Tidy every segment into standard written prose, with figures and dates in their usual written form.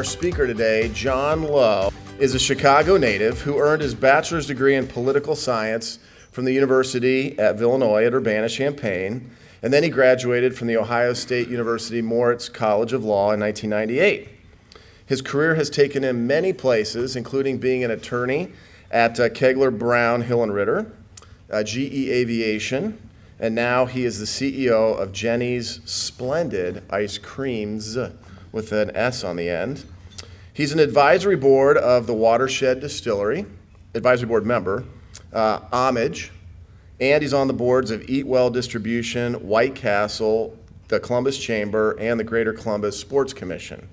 Our speaker today, John Lowe, is a Chicago native who earned his bachelor's degree in political science from the University at Illinois at Urbana-Champaign, and then he graduated from the Ohio State University Moritz College of Law in 1998. His career has taken him many places, including being an attorney at Kegler, Brown, Hill & Ritter, GE Aviation, and now he is the CEO of Jeni's Splendid Ice Creams with an S on the end. He's an advisory board of the Watershed Distillery, advisory board member, Homage, and he's on the boards of Eat Well Distribution, White Castle, the Columbus Chamber, and the Greater Columbus Sports Commission.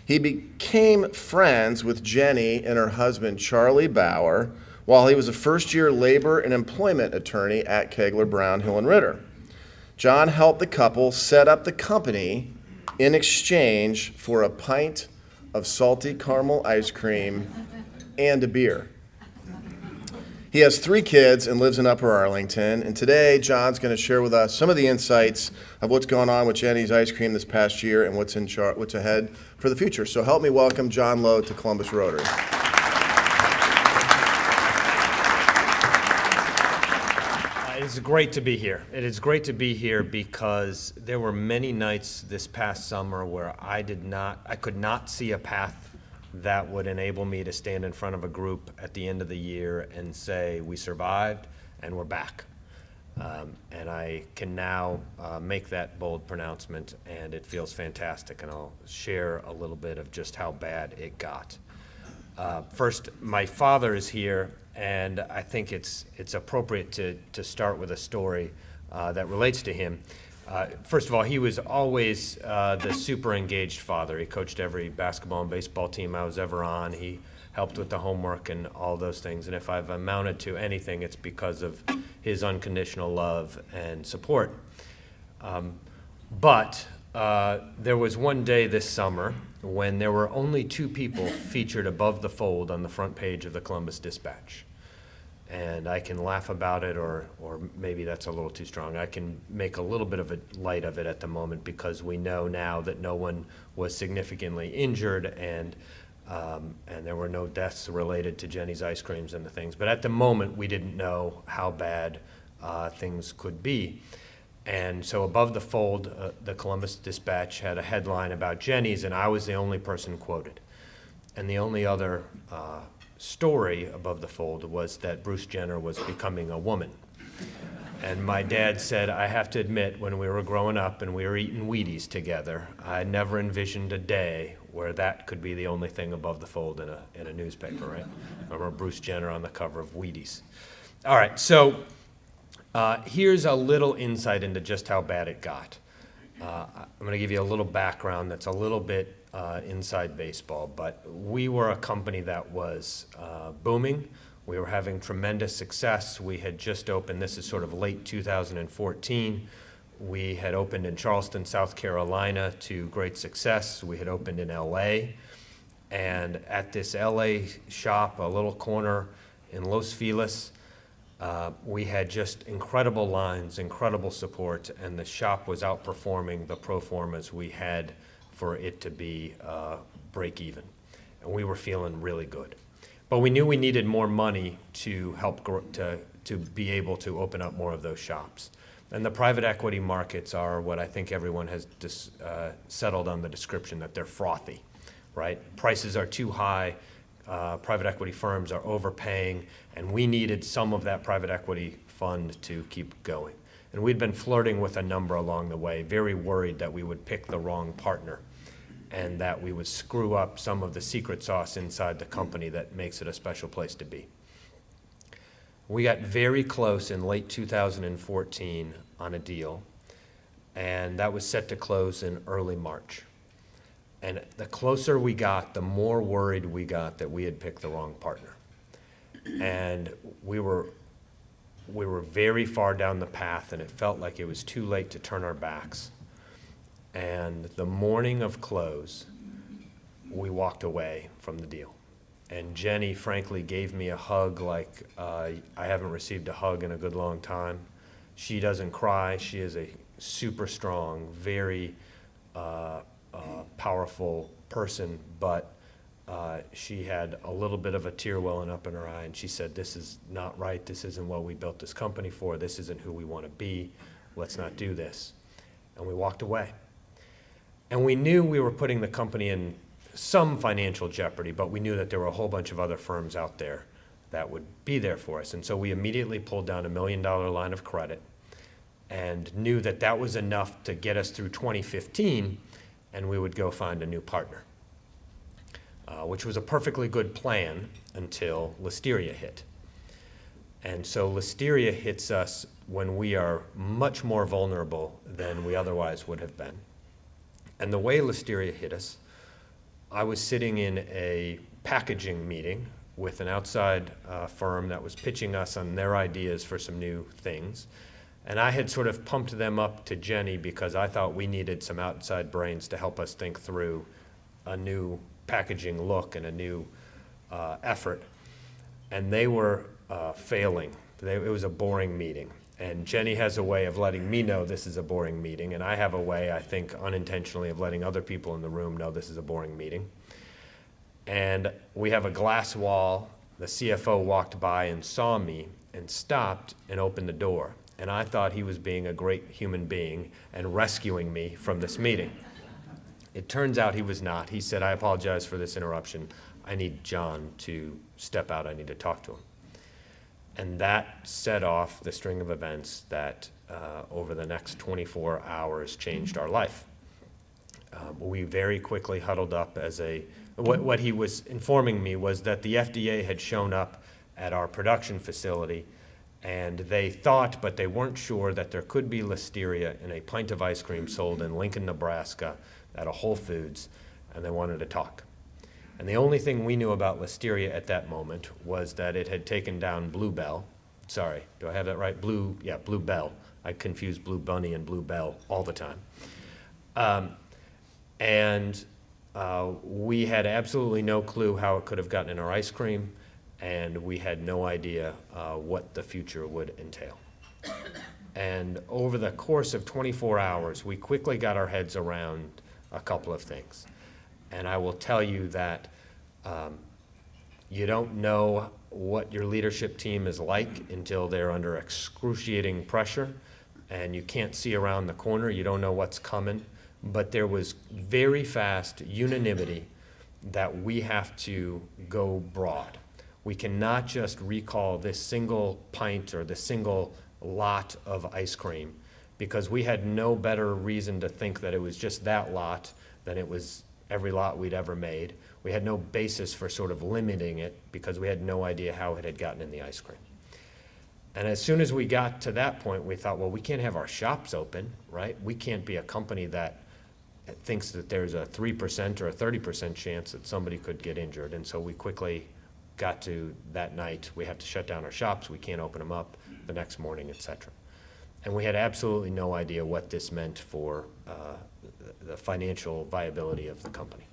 He became friends with Jeni and her husband, Charlie Bauer, while he was a first-year labor and employment attorney at Kegler, Brown, Hill & Ritter. John helped the couple set up the company in exchange for a pint of salty caramel ice cream and a beer. He has 3 kids and lives in Upper Arlington, and today John's going to share with us some of the insights of what's going on with Jeni's Ice Cream this past year and what's ahead for the future. So help me welcome John Lowe to Columbus Rotary. It's great to be here. It is great to be here because there were many nights this past summer where I could not see a path that would enable me to stand in front of a group at the end of the year and say, we survived and we're back. And I can now make that bold pronouncement, and it feels fantastic, and I'll share a little bit of just how bad it got. First, my father is here, and I think it's appropriate to start with a story that relates to him. First of all, he was always the super engaged father. He coached every basketball and baseball team I was ever on. He helped with the homework and all those things. And if I've amounted to anything, it's because of his unconditional love and support. But there was one day this summer when there were only 2 people featured above the fold on the front page of the Columbus Dispatch. And I can laugh about it, or maybe that's a little too strong. I can make a little bit of a light of it at the moment because we know now that no one was significantly injured, and there were no deaths related to Jeni's Ice Creams and the things. But at the moment, we didn't know how bad things could be. And so above the fold, the Columbus Dispatch had a headline about Jeni's, and I was the only person quoted. And the only other story above the fold was that Bruce Jenner was becoming a woman. And my dad said, I have to admit, when we were growing up and we were eating Wheaties together, I never envisioned a day where that could be the only thing above the fold in a newspaper, right? Remember Bruce Jenner on the cover of Wheaties. All right, so here's a little insight into just how bad it got. I'm going to give you a little background that's a little bit inside baseball, but we were a company that was booming. We were having tremendous success. We had just opened, this is sort of late 2014. We had opened in Charleston, South Carolina to great success. We had opened in LA. And at this LA shop, a little corner in Los Feliz, we had just incredible lines, incredible support, and the shop was outperforming the pro formas we had for it to be break even. And we were feeling really good. But we knew we needed more money to help to be able to open up more of those shops. And the private equity markets are what I think everyone has settled on the description, that they're frothy, right? Prices are too high, private equity firms are overpaying, and we needed some of that private equity fund to keep going. And we'd been flirting with a number along the way, very worried that we would pick the wrong partner and that we would screw up some of the secret sauce inside the company that makes it a special place to be. We got very close in late 2014 on a deal, and that was set to close in early March. And the closer we got, the more worried we got that we had picked the wrong partner. And we were very far down the path, and it felt like it was too late to turn our backs. And the morning of close, we walked away from the deal. And Jeni, frankly, gave me a hug like I haven't received a hug in a good long time. She doesn't cry. She is a super strong, very powerful person, but she had a little bit of a tear welling up in her eye, and she said, "This is not right. This isn't what we built this company for. This isn't who we want to be. Let's not do this." And we walked away. And we knew we were putting the company in some financial jeopardy, but we knew that there were a whole bunch of other firms out there that would be there for us. And so we immediately pulled down $1 million line of credit and knew that that was enough to get us through 2015, and we would go find a new partner, which was a perfectly good plan until Listeria hit. And so Listeria hits us when we are much more vulnerable than we otherwise would have been. And the way Listeria hit us, I was sitting in a packaging meeting with an outside firm that was pitching us on their ideas for some new things. And I had sort of pumped them up to Jeni because I thought we needed some outside brains to help us think through a new packaging look and a new effort. And they were failing. It was a boring meeting. And Jeni has a way of letting me know this is a boring meeting, and I have a way, I think, unintentionally of letting other people in the room know this is a boring meeting. And we have a glass wall. The CFO walked by and saw me and stopped and opened the door. And I thought he was being a great human being and rescuing me from this meeting. It turns out he was not. He said, "I apologize for this interruption. I need John to step out. I need to talk to him." And that set off the string of events that over the next 24 hours changed our life. We very quickly huddled up as what he was informing me was that the FDA had shown up at our production facility, and they thought, but they weren't sure, that there could be Listeria in a pint of ice cream sold in Lincoln, Nebraska at a Whole Foods, and they wanted to talk. And the only thing we knew about Listeria at that moment was that it had taken down Bluebell. Sorry, do I have that right? Bluebell. I confuse Blue Bunny and Bluebell all the time. We had absolutely no clue how it could have gotten in our ice cream, and we had no idea what the future would entail. And over the course of 24 hours, we quickly got our heads around a couple of things. And I will tell you that you don't know what your leadership team is like until they're under excruciating pressure, and you can't see around the corner. You don't know what's coming. But there was very fast unanimity that we have to go broad. We cannot just recall this single pint or this single lot of ice cream, because we had no better reason to think that it was just that lot than it was every lot we'd ever made. We had no basis for sort of limiting it because we had no idea how it had gotten in the ice cream. And as soon as we got to that point, we thought, well, we can't have our shops open, right? We can't be a company that thinks that there's a 3% or a 30% chance that somebody could get injured. And so we quickly got to that night, we have to shut down our shops, we can't open them up the next morning, et cetera. And we had absolutely no idea what this meant for the financial viability of the company.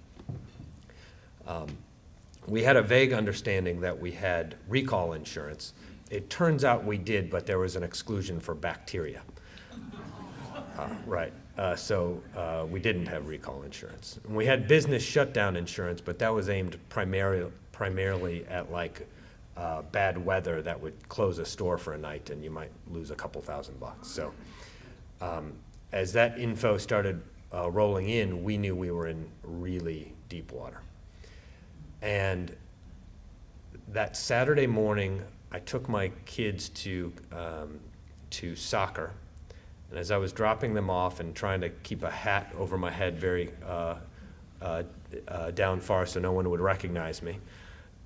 We had a vague understanding that we had recall insurance. It turns out we did, but there was an exclusion for bacteria. Right. So we didn't have recall insurance. And we had business shutdown insurance, but that was aimed primarily at like bad weather that would close a store for a night and you might lose a couple $1,000. So as that info started rolling in, we knew we were in really deep water. And that Saturday morning, I took my kids to soccer. And as I was dropping them off and trying to keep a hat over my head very down far so no one would recognize me,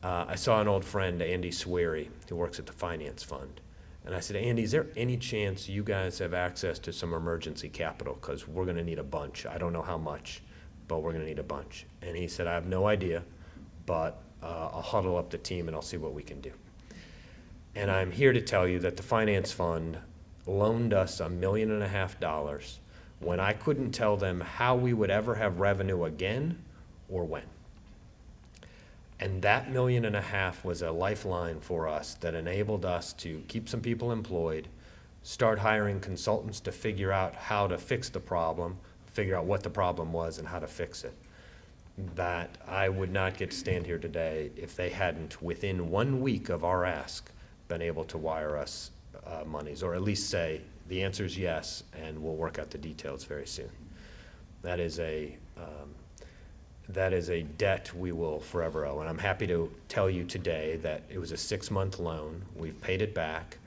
I saw an old friend, Andy Sweary, who works at the finance fund. And I said, Andy, is there any chance you guys have access to some emergency capital? Because we're going to need a bunch. I don't know how much, but we're going to need a bunch. And he said, I have no idea, but I'll huddle up the team and I'll see what we can do. And I'm here to tell you that the finance fund loaned us $1.5 million when I couldn't tell them how we would ever have revenue again or when. And that $1.5 million was a lifeline for us that enabled us to keep some people employed, start hiring consultants to figure out how to fix the problem, figure out what the problem was and how to fix it. that I would not get to stand here today if they hadn't, within 1 week of our ask, been able to wire us monies, or at least say the answer is yes, and we'll work out the details very soon. That is a debt we will forever owe, and I'm happy to tell you today that it was a 6-month loan. We've paid it back,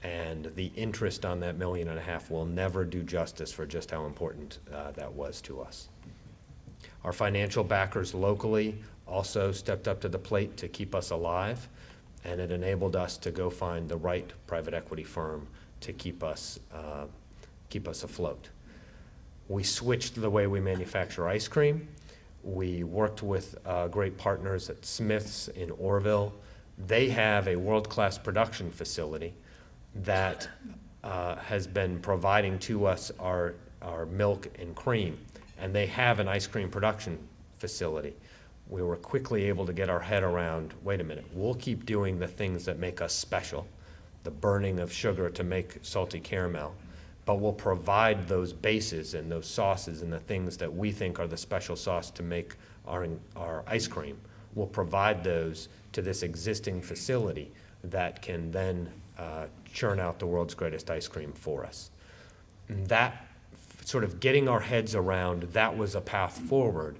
and the interest on that $1.5 million will never do justice for just how important that was to us. Our financial backers locally also stepped up to the plate to keep us alive, and it enabled us to go find the right private equity firm to keep us afloat. We switched the way we manufacture ice cream. We worked with great partners at Smith's in Orrville. They have a world-class production facility that has been providing to us our milk and cream, and they have an ice cream production facility. We were quickly able to get our head around, wait a minute, we'll keep doing the things that make us special, the burning of sugar to make salty caramel, but we'll provide those bases and those sauces and the things that we think are the special sauce to make our ice cream. We'll provide those to this existing facility that can then churn out the world's greatest ice cream for us. And that sort of getting our heads around that was a path forward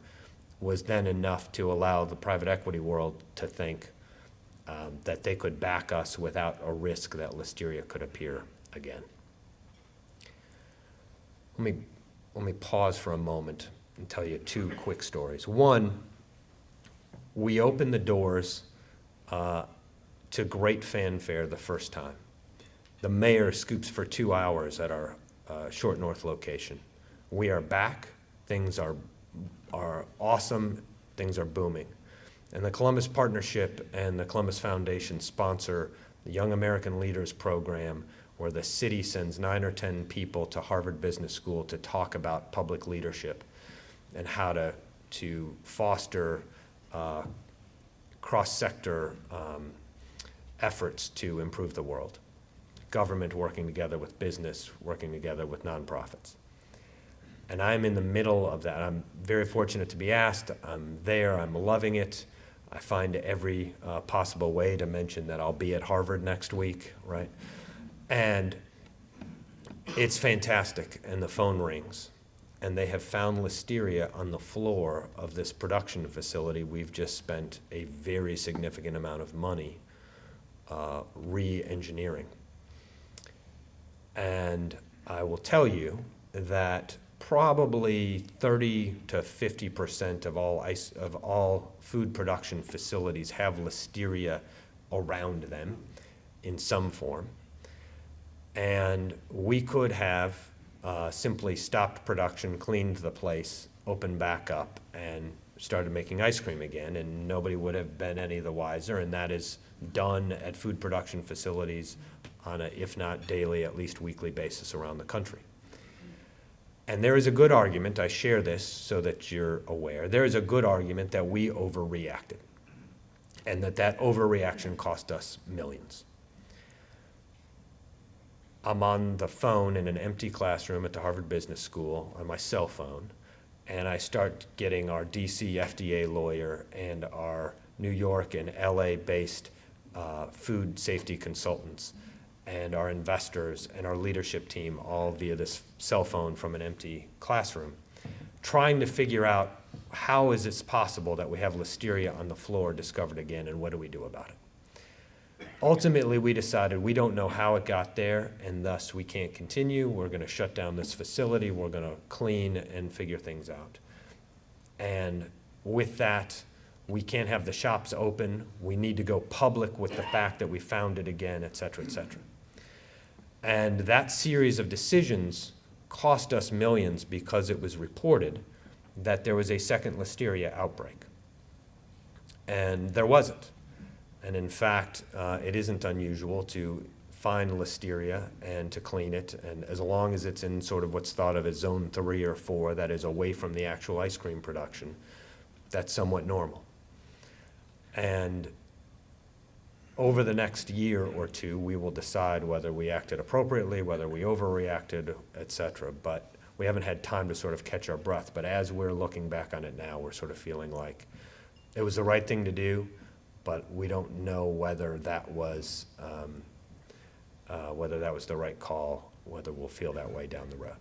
was then enough to allow the private equity world to think that they could back us without a risk that listeria could appear again. Let me pause for a moment and tell you 2 quick stories. One, we opened the doors to great fanfare the first time. The mayor scoops for 2 hours at our Short North location. We are back. Things are awesome. Things are booming. And the Columbus Partnership and the Columbus Foundation sponsor the Young American Leaders Program, where the city sends 9 or 10 people to Harvard Business School to talk about public leadership and how to foster cross-sector efforts to improve the world. Government working together with business, working together with nonprofits. And I'm in the middle of that. I'm very fortunate to be asked. I'm there, I'm loving it. I find every possible way to mention that I'll be at Harvard next week, right? And it's fantastic, and the phone rings. And they have found listeria on the floor of this production facility. We've just spent a very significant amount of money re-engineering. And I will tell you that probably 30 to 50% of all food production facilities have listeria around them in some form. And we could have simply stopped production, cleaned the place, opened back up, and started making ice cream again, and nobody would have been any the wiser. And that is done at food production facilities on a, if not daily, at least weekly basis around the country. And there is a good argument, I share this so that you're aware, there is a good argument that we overreacted and that overreaction cost us millions. I'm on the phone in an empty classroom at the Harvard Business School on my cell phone, and I start getting our DC FDA lawyer and our New York and LA based food safety consultants and our investors and our leadership team all via this cell phone from an empty classroom, trying to figure out how is it possible that we have listeria on the floor discovered again, and what do we do about it? Ultimately, we decided we don't know how it got there, and thus we can't continue. We're going to shut down this facility. We're going to clean and figure things out. And with that, we can't have the shops open. We need to go public with the fact that we found it again, et cetera, et cetera. And that series of decisions cost us millions because it was reported that there was a second listeria outbreak. And there wasn't. And in fact, it isn't unusual to find listeria and to clean it. And as long as it's in sort of what's thought of as zone 3 or 4, that is away from the actual ice cream production, that's somewhat normal. And over the next year or two, we will decide whether we acted appropriately, whether we overreacted, et cetera. But we haven't had time to sort of catch our breath, but as we're looking back on it now, we're sort of feeling like it was the right thing to do, but we don't know whether that was the right call, whether we'll feel that way down the road.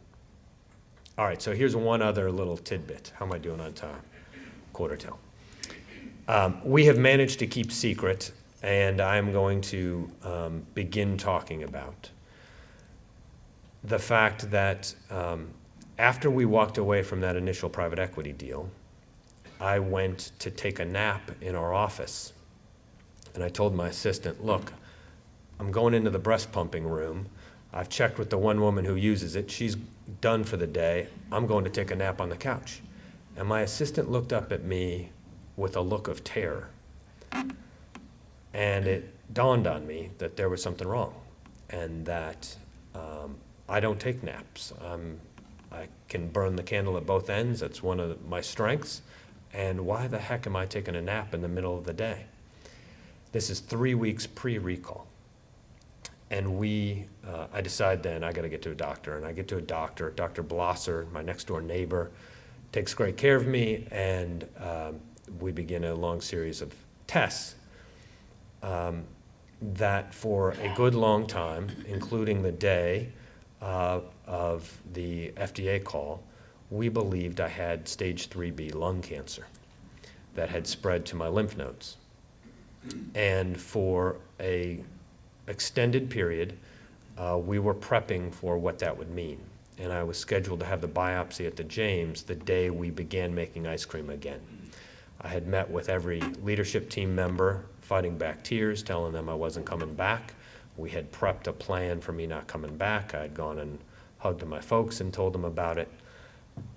All right, so here's one other little tidbit. How am I doing on time? Quarter till. We have managed to keep secret, and I'm going to begin talking about the fact that after we walked away from that initial private equity deal, I went to take a nap in our office. And I told my assistant, look, I'm going into the breast pumping room. I've checked with the one woman who uses it. She's done for the day. I'm going to take a nap on the couch. And my assistant looked up at me with a look of terror. And it dawned on me that there was something wrong and that I don't take naps. I can burn the candle at both ends. That's one of my strengths. And why the heck am I taking a nap in the middle of the day? This is 3 weeks pre-recall. And I decide then I got to get to a doctor. And I get to a doctor, Dr. Blosser, my next door neighbor, takes great care of me. And we begin a long series of tests that for a good long time, including the day of the FDA call, we believed I had stage 3B lung cancer that had spread to my lymph nodes. And for a extended period, we were prepping for what that would mean. And I was scheduled to have the biopsy at the James the day we began making ice cream again. I had met with every leadership team member, fighting back tears, telling them I wasn't coming back. We had prepped a plan for me not coming back. I had gone and hugged my folks and told them about it.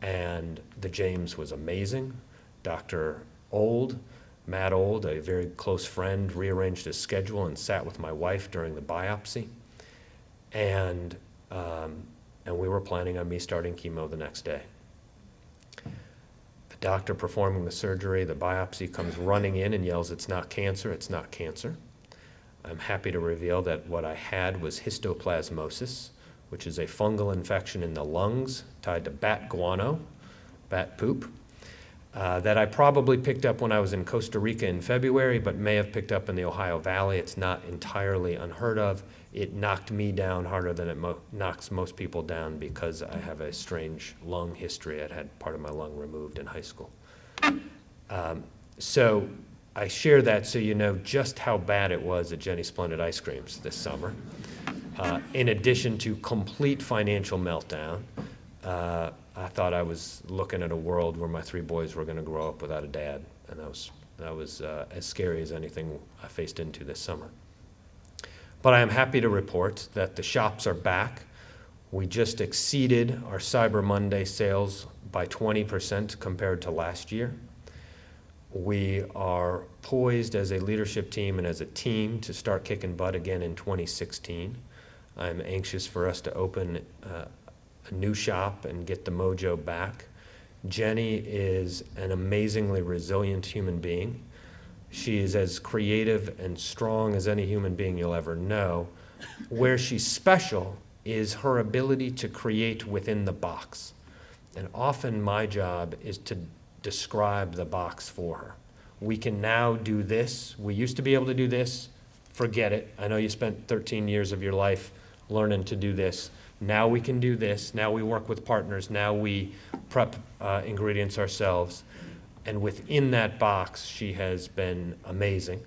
And the James was amazing. Dr. Matt Old, a very close friend, rearranged his schedule and sat with my wife during the biopsy. And we were planning on me starting chemo the next day. The doctor performing the surgery, the biopsy, comes running in and yells, "It's not cancer, it's not cancer." I'm happy to reveal that what I had was histoplasmosis, which is a fungal infection in the lungs tied to bat guano, bat poop, that I probably picked up when I was in Costa Rica in February, but may have picked up in the Ohio Valley. It's not entirely unheard of. It knocked me down harder than it knocks most people down because I have a strange lung history. I'd had part of my lung removed in high school. So I share that so you know just how bad it was at Jeni Splendid Ice Creams this summer. In addition to complete financial meltdown, I thought I was looking at a world where my 3 boys were going to grow up without a dad, and that was as scary as anything I faced into this summer. But I am happy to report that the shops are back. We just exceeded our Cyber Monday sales by 20% compared to last year. We are poised as a leadership team and as a team to start kicking butt again in 2016. I'm anxious for us to open a new shop and get the mojo back. Jeni is an amazingly resilient human being. She is as creative and strong as any human being you'll ever know. Where she's special is her ability to create within the box. And often my job is to describe the box for her. We can now do this. We used to be able to do this. Forget it. I know you spent 13 years of your life learning to do this. Now we can do this. Now we work with partners. Now we prep ingredients ourselves. And within that box, she has been amazing.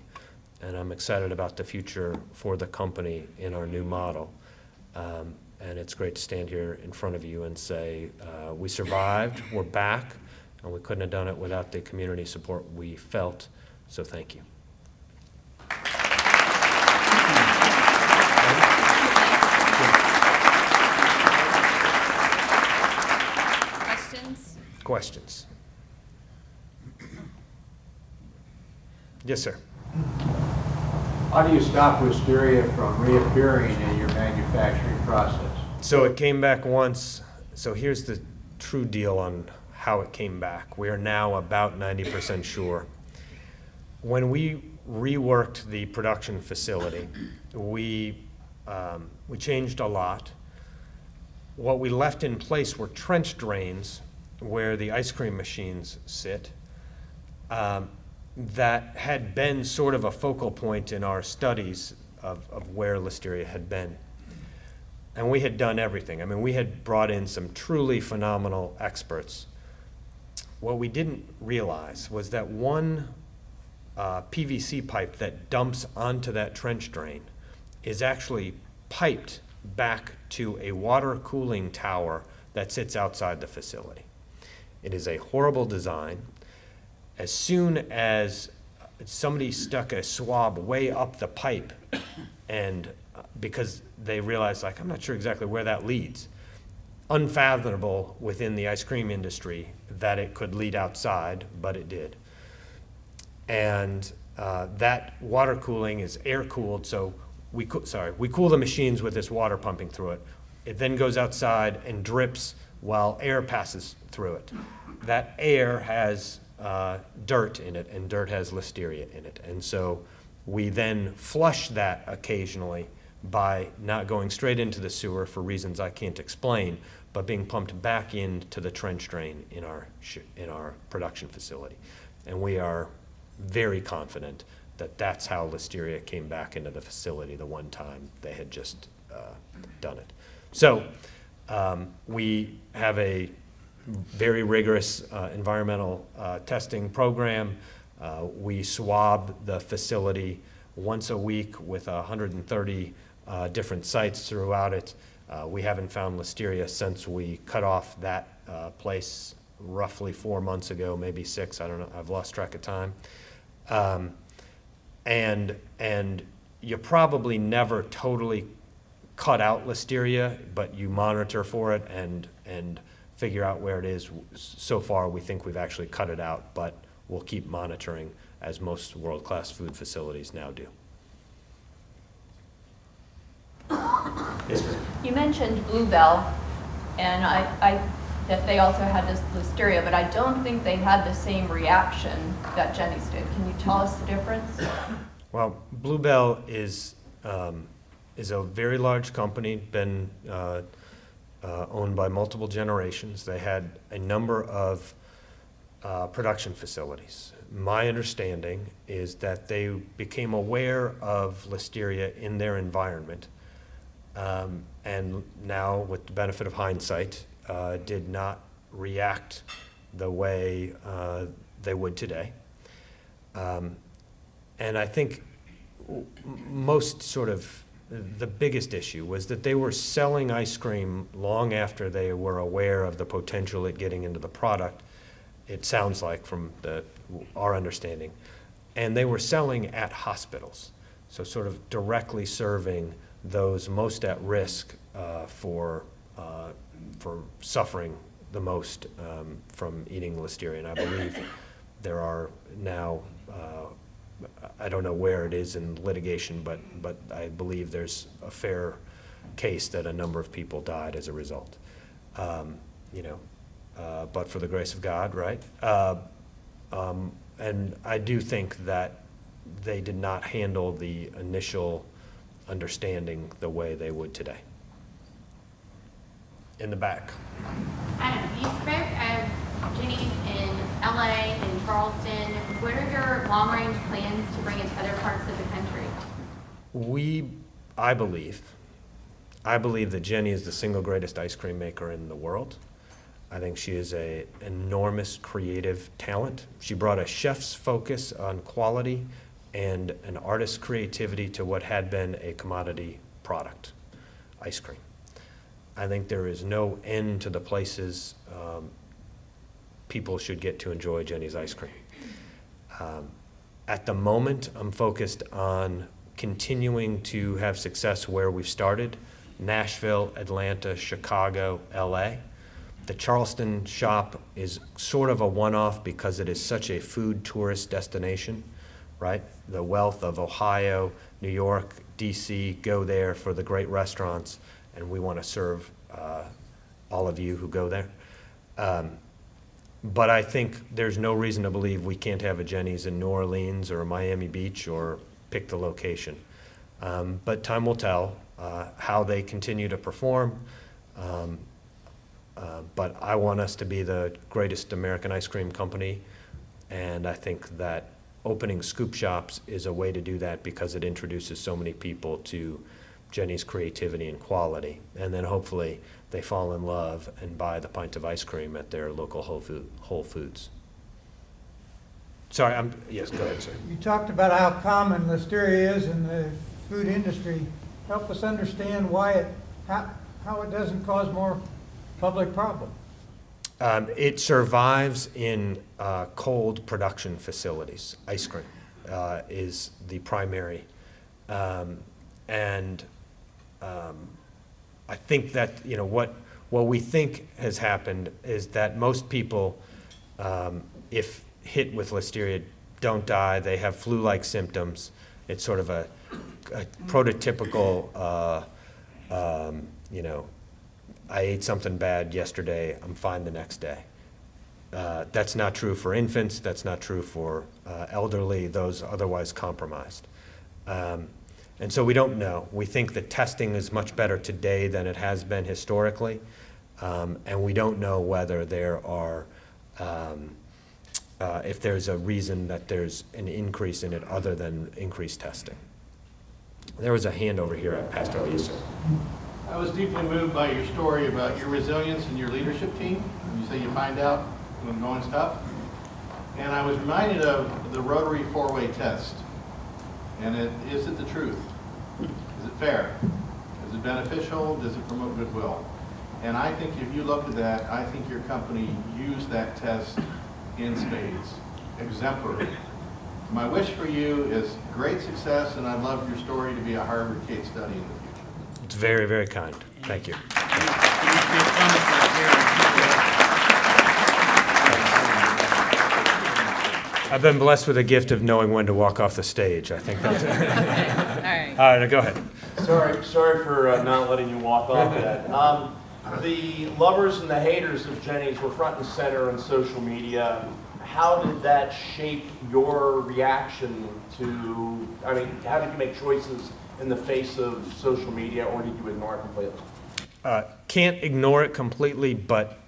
And I'm excited about the future for the company in our new model. And it's great to stand here in front of you and say, we survived, we're back, and we couldn't have done it without the community support we felt. So thank you. Questions? Yes, sir. How do you stop Wisteria from reappearing in your manufacturing process? So it came back once. So here's the true deal on how it came back. We are now about 90% sure. When we reworked the production facility, we changed a lot. what we left in place were trench drains where the ice cream machines sit, that had been sort of a focal point in our studies of where Listeria had been. And we had done everything. I mean, we had brought in some truly phenomenal experts. What we didn't realize was that one PVC pipe that dumps onto that trench drain is actually piped back to a water cooling tower that sits outside the facility. It is a horrible design. As soon as somebody stuck a swab way up the pipe, and because they realized, like, I'm not sure exactly where that leads, unfathomable within the ice cream industry that it could lead outside, but it did. And that water cooling is air cooled, so we cool the machines with this water pumping through it. It then goes outside and drips while air passes through it. That air has dirt in it, and dirt has Listeria in it. And so we then flush that occasionally by not going straight into the sewer for reasons I can't explain, but being pumped back into the trench drain in our production facility. And we are very confident that that's how Listeria came back into the facility the one time they had just done it. So we have a very rigorous environmental testing program. We swab the facility once a week with 130 different sites throughout it. We haven't found Listeria since we cut off that place roughly 4 months ago, maybe 6, I don't know, I've lost track of time. And you probably never totally cut out Listeria, but you monitor for it and figure out where it is. So far, we think we've actually cut it out, but we'll keep monitoring, as most world-class food facilities now do. Yes, ma'am. You mentioned Bluebell, and that they also had this Listeria, but I don't think they had the same reaction that Jeni's did. Can you tell us the difference? Well, Bluebell is a very large company, been owned by multiple generations. They had a number of production facilities. My understanding is that they became aware of Listeria in their environment, and now, with the benefit of hindsight, did not react the way they would today. And I think most sort of the biggest issue was that they were selling ice cream long after they were aware of the potential at getting into the product, it sounds like from our understanding. And they were selling at hospitals, so sort of directly serving those most at risk for suffering the most from eating Listeria. And I believe there are now, I don't know where it is in litigation, but I believe there's a fair case that a number of people died as a result. But for the grace of God, right? And I do think that they did not handle the initial understanding the way they would today. In the back. You spoke of Jeni's in LA and Charleston. What are your long-range plans to bring it to other parts of the country? I believe that Jeni is the single greatest ice cream maker in the world. I think she is an enormous creative talent. She brought a chef's focus on quality and an artist's creativity to what had been a commodity product, ice cream. I think there is no end to the places people should get to enjoy Jeni's ice cream. At the moment, I'm focused on continuing to have success where we've started: Nashville, Atlanta, Chicago, LA. The Charleston shop is sort of a one-off because it is such a food tourist destination, right? The wealth of Ohio, New York, DC go there for the great restaurants, and we want to serve all of you who go there. But I think there's no reason to believe we can't have a Jeni's in New Orleans or Miami Beach, or pick the location. But time will tell how they continue to perform. But I want us to be the greatest American ice cream company, and I think that opening scoop shops is a way to do that because it introduces so many people to Jeni's creativity and quality, and then hopefully they fall in love and buy the pint of ice cream at their local Whole Foods. Sorry, yes, go ahead, sir. You talked about how common listeria is in the food industry. Help us understand why how it doesn't cause more public problem. It survives in cold production facilities. Ice cream is the primary. I think that, what we think has happened is that most people, if hit with listeria, don't die. They have flu-like symptoms. It's sort of a prototypical, I ate something bad yesterday, I'm fine the next day. That's not true for infants, that's not true for elderly, those otherwise compromised. And so we don't know. We think that testing is much better today than it has been historically, and we don't know whether there are, if there's a reason that there's an increase in it other than increased testing. There was a hand over here at Pastor Lee, sir. I was deeply moved by your story about your resilience and your leadership team. You say you find out when going's tough. And I was reminded of the Rotary four-way test. And is it the truth? Is it fair? Is it beneficial? Does it promote goodwill? And I think if you look at that, I think your company used that test in spades, exemplary. My wish for you is great success, and I'd love your story to be a Harvard case study in the future. It's very, very kind. Thank you. I've been blessed with the gift of knowing when to walk off the stage. I think that's it. All right, go ahead. Sorry for not letting you walk off that. The lovers and the haters of Jeni's were front and center on social media. How did that shape your reaction to, how did you make choices in the face of social media, or did you ignore it completely? Can't ignore it completely, but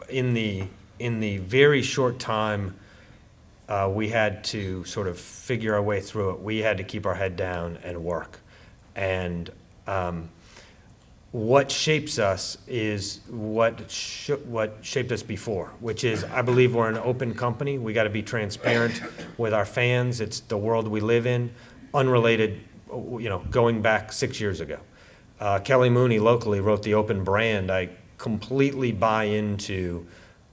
in the very short time we had to sort of figure our way through it. We had to keep our head down and work. And what shapes us is what shaped us before, which is, I believe we're an open company. We got to be transparent with our fans. It's the world we live in, unrelated, going back 6 years ago. Kelly Mooney locally wrote The Open Brand. I completely buy into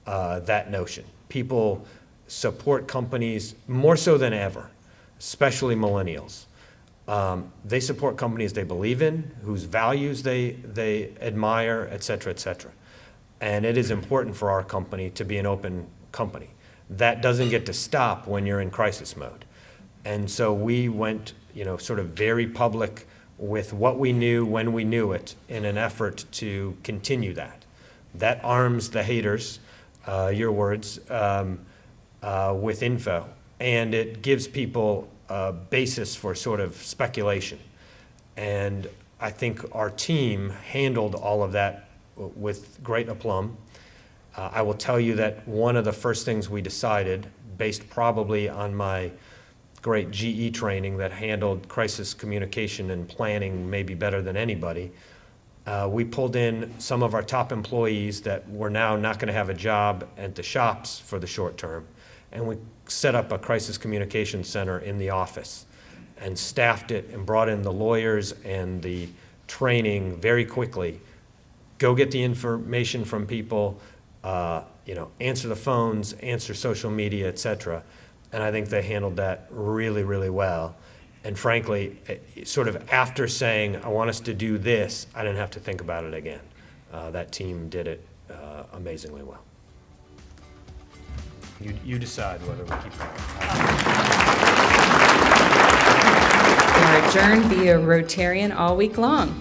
that notion. People support companies more so than ever, especially millennials. They support companies they believe in, whose values they admire, et cetera, et cetera. And it is important for our company to be an open company. That doesn't get to stop when you're in crisis mode. And so we went, sort of very public with what we knew when we knew it in an effort to continue that. That arms the haters, your words, with info. And it gives people a basis for sort of speculation. And I think our team handled all of that with great aplomb. I will tell you that one of the first things we decided, based probably on my great GE training that handled crisis communication and planning maybe better than anybody, we pulled in some of our top employees that were now not going to have a job at the shops for the short term, and we set up a crisis communication center in the office and staffed it and brought in the lawyers and the training very quickly. Go get the information from people, answer the phones, answer social media, et cetera. And I think they handled that really, really well. And frankly, sort of after saying, I want us to do this, I didn't have to think about it again. That team did it amazingly well. You decide whether we keep going. Are adjourned via Rotarian all week long.